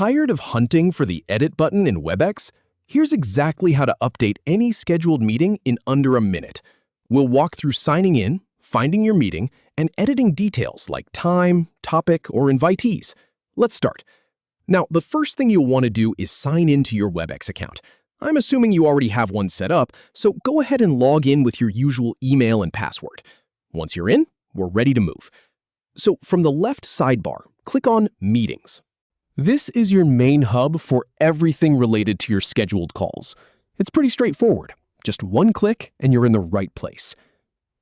Tired of hunting for the edit button in Webex? Here's exactly how to update any scheduled meeting in under a minute. We'll walk through signing in, finding your meeting, and editing details like time, topic, or invitees. Let's start. Now, the first thing you'll want to do is sign into your Webex account. I'm assuming you already have one set up, so go ahead and log in with your usual email and password. Once you're in, we're ready to move. So from the left sidebar, click on Meetings. This is your main hub for everything related to your scheduled calls. It's pretty straightforward. Just one click and you're in the right place.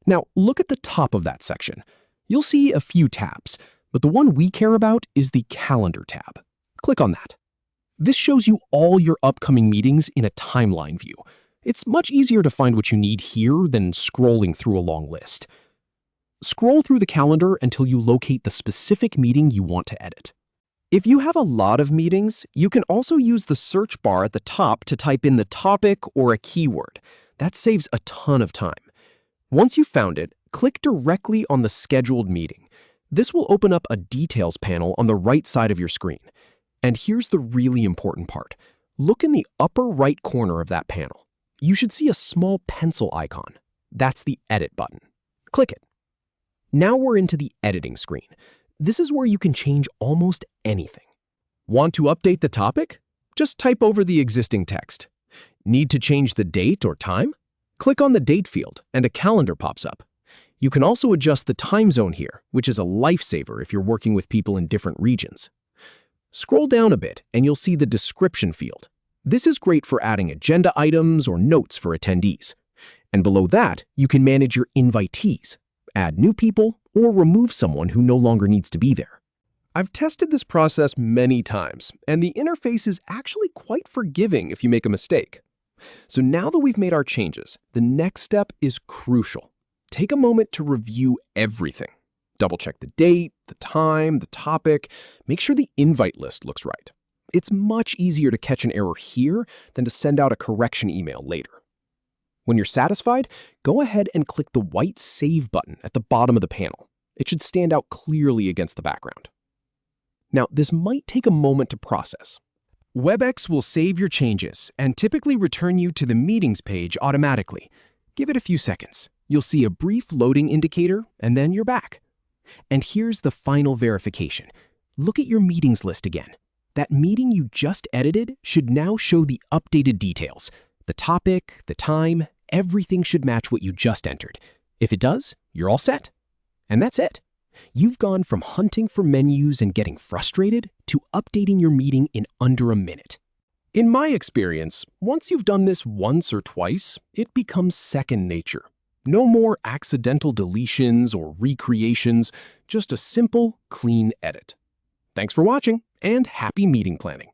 Now, look at the top of that section. You'll see a few tabs, but the one we care about is the Calendar tab. Click on that. This shows you all your upcoming meetings in a timeline view. It's much easier to find what you need here than scrolling through a long list. Scroll through the calendar until you locate the specific meeting you want to edit. If you have a lot of meetings, you can also use the search bar at the top to type in the topic or a keyword. That saves a ton of time. Once you've found it, click directly on the scheduled meeting. This will open up a details panel on the right side of your screen. And here's the really important part. Look in the upper right corner of that panel. You should see a small pencil icon. That's the Edit button. Click it. Now we're into the editing screen. This is where you can change almost anything. Want to update the topic? Just type over the existing text. Need to change the date or time? Click on the date field and a calendar pops up. You can also adjust the time zone here, which is a lifesaver if you're working with people in different regions. Scroll down a bit and you'll see the description field. This is great for adding agenda items or notes for attendees. And below that, you can manage your invitees, add new people, or remove someone who no longer needs to be there. I've tested this process many times, and the interface is actually quite forgiving if you make a mistake. So now that we've made our changes, the next step is crucial. Take a moment to review everything. Double-check the date, the time, the topic. Make sure the invite list looks right. It's much easier to catch an error here than to send out a correction email later. When you're satisfied, go ahead and click the white Save button at the bottom of the panel. It should stand out clearly against the background. Now, this might take a moment to process. Webex will save your changes and typically return you to the Meetings page automatically. Give it a few seconds. You'll see a brief loading indicator, and then you're back. And here's the final verification. Look at your meetings list again. That meeting you just edited should now show the updated details. The topic, the time, everything should match what you just entered. If it does, you're all set. And that's it. You've gone from hunting for menus and getting frustrated to updating your meeting in under a minute. In my experience, once you've done this once or twice, it becomes second nature. No more accidental deletions or recreations, just a simple, clean edit. Thanks for watching, and happy meeting planning.